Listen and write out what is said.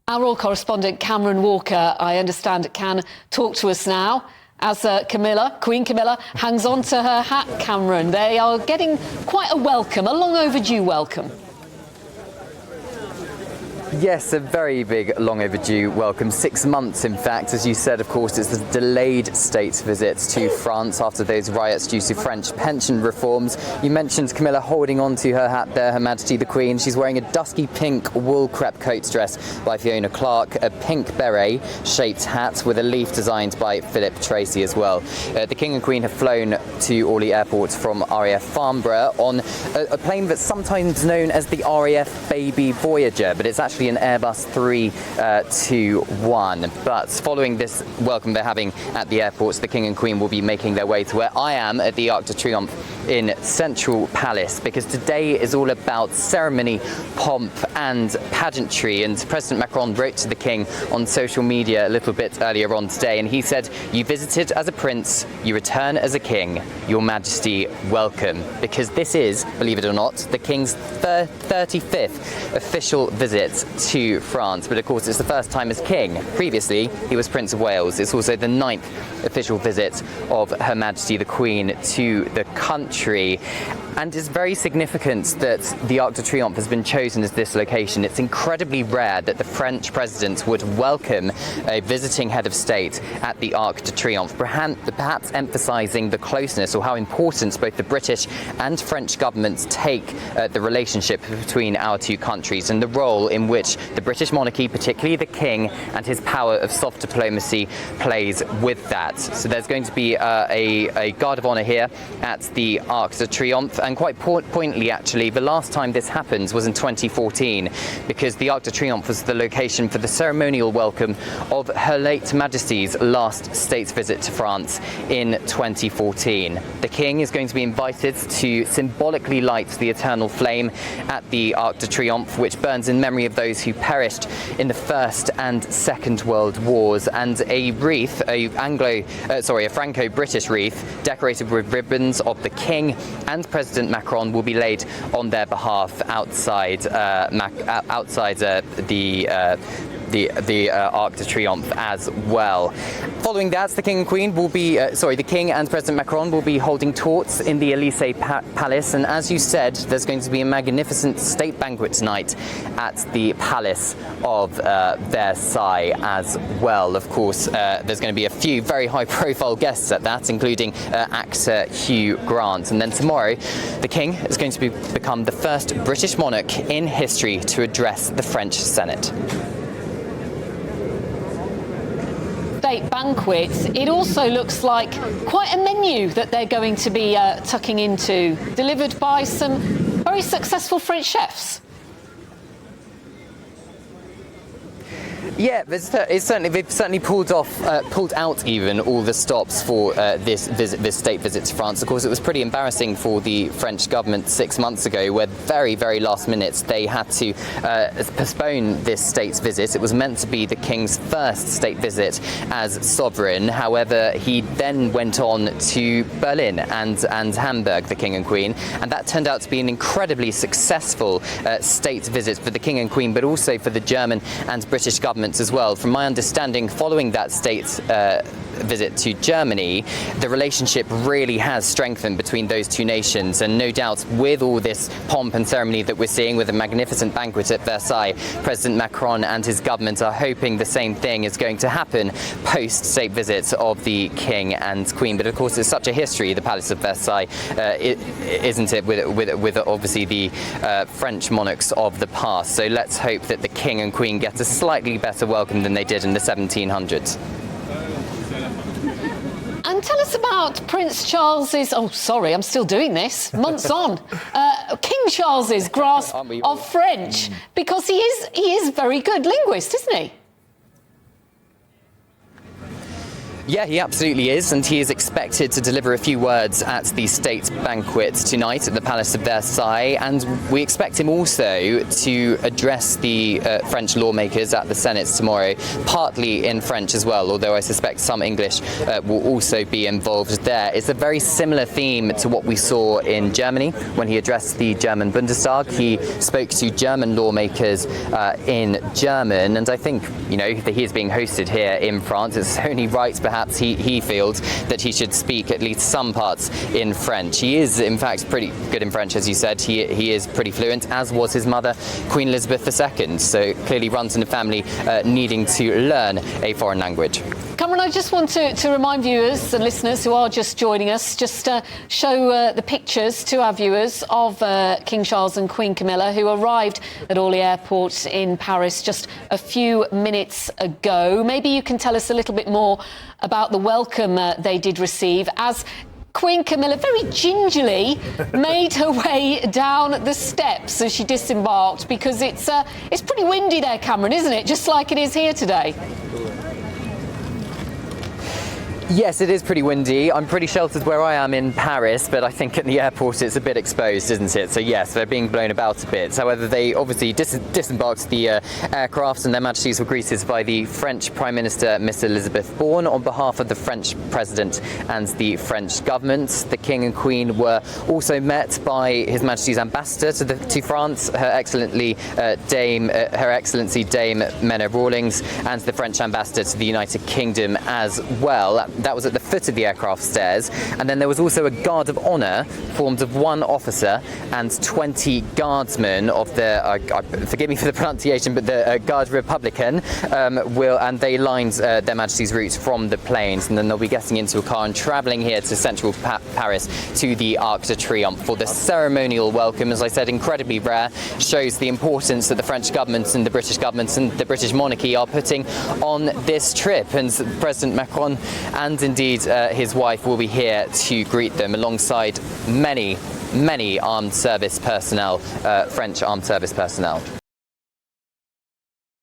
Our royal correspondent Cameron Walker, I understand, can talk to us now as Queen Camilla hangs on to her hat. Cameron, they are getting quite a welcome, a long overdue welcome. Yes, a very big, long overdue welcome. 6 months, in fact. As you said, of course, it's the delayed state visit to France after those riots due to French pension reforms. You mentioned Camilla holding on to her hat there, Her Majesty the Queen. She's wearing a dusky pink wool crepe coat dress by Fiona Clark, a pink beret-shaped hat with a leaf designed by Philip Tracy as well. The King and Queen have flown to Orly Airport from RAF Farnborough on a plane that's sometimes known as the RAF Baby Voyager, but it's actually an Airbus 321. But following this welcome they're having at the airports, the King and Queen will be making their way to where I am at the Arc de Triomphe in Central Palace, because today is all about ceremony, pomp and pageantry. And President Macron wrote to the King on social media a little bit earlier on today, and he said, "You visited as a prince, you return as a king. Your Majesty, welcome." Because this is, believe it or not, the King's 35th official visit to France. But of course, it's the first time as king. Previously, he was Prince of Wales. It's also the 9th official visit of Her Majesty the Queen to the country. And it's very significant that the Arc de Triomphe has been chosen as this location. It's incredibly rare that the French president would welcome a visiting head of state at the Arc de Triomphe, perhaps emphasising the closeness or how important both the British and French governments take the relationship between our two countries, and the role in which the British monarchy, particularly the King, and his power of soft diplomacy plays with that. So there's going to be a guard of honour here at the Arc de Triomphe. And quite pointedly, actually, the last time this happened was in 2014, because the Arc de Triomphe was the location for the ceremonial welcome of Her late Majesty's last state visit to France in 2014. The King is going to be invited to symbolically light the eternal flame at the Arc de Triomphe, which burns in memory of those who perished in the First and Second World Wars, and a wreath, a Franco-British wreath decorated with ribbons of the King and President Macron will be laid on their behalf outside the Arc de Triomphe as well. Following that, the King and Queen will be, the King and President Macron will be holding torts in the Elysee Palace, and as you said, there's going to be a magnificent state banquet tonight at the Palace of Versailles as well. Of course, there's going to be a few very high-profile guests at that, including actor Hugh Grant. And then tomorrow, the King is going to become the first British monarch in history to address the French Senate. State banquet, it also looks like quite a menu that they're going to be tucking into, delivered by some very successful French chefs. Yeah, they've certainly pulled out even all the stops for this state visit to France. Of course, it was pretty embarrassing for the French government 6 months ago, where very, very last minute they had to postpone this state's visit. It was meant to be the King's first state visit as sovereign. However, he then went on to Berlin and Hamburg, the King and Queen, and that turned out to be an incredibly successful state visit for the King and Queen, but also for the German and British government as well. From my understanding, following that state's visit to Germany, the relationship really has strengthened between those two nations, and no doubt with all this pomp and ceremony that we're seeing with a magnificent banquet at Versailles, President Macron and his government are hoping the same thing is going to happen post-state visit of the King and Queen. But of course, it's such a history, the Palace of Versailles, isn't it, with obviously the French monarchs of the past. So let's hope that the King and Queen get a slightly better welcome than they did in the 1700s. And tell us about Prince Charles's, I'm still doing this, months on, King Charles's grasp of French, because he is very good linguist, isn't he? Yeah, he absolutely is, and he is expected to deliver a few words at the state banquet tonight at the Palace of Versailles, and we expect him also to address the French lawmakers at the Senate tomorrow, partly in French as well, although I suspect some English will also be involved there. It's a very similar theme to what we saw in Germany when he addressed the German Bundestag. He spoke to German lawmakers in German, and I think, you know, that he is being hosted here in France. It's only right, perhaps he feels, that he should speak at least some parts in French. He is, in fact, pretty good in French, as you said. He is pretty fluent, as was his mother, Queen Elizabeth II. So clearly runs in a family needing to learn a foreign language. Cameron, I just want to remind viewers and listeners who are just joining us, just show the pictures to our viewers of King Charles and Queen Camilla, who arrived at Orly Airport in Paris just a few minutes ago. Maybe you can tell us a little bit more about the welcome they did receive, as Queen Camilla very gingerly made her way down the steps as she disembarked, because it's pretty windy there, Cameron, isn't it? Just like it is here today. Yes, it is pretty windy. I'm pretty sheltered where I am in Paris, but I think at the airport it's a bit exposed, isn't it? So yes, they're being blown about a bit. However, they obviously disembarked the aircraft, and their majesties were greeted by the French Prime Minister, Miss Elizabeth Borne, on behalf of the French President and the French government. The King and Queen were also met by His Majesty's Ambassador to France, Her Excellency Dame Mena Rawlings, and the French Ambassador to the United Kingdom as well. That was at the foot of the aircraft stairs, and then there was also a guard of honour formed of 1 officer and 20 guardsmen of the, forgive me for the pronunciation, but the Garde Republicaine, and they lined their Majesty's route from the planes, and then they'll be getting into a car and travelling here to central Paris to the Arc de Triomphe for the ceremonial welcome. As I said, incredibly rare, shows the importance that the French government and the British government and the British monarchy are putting on this trip, and President Macron and indeed his wife will be here to greet them alongside many armed service personnel, French armed service personnel.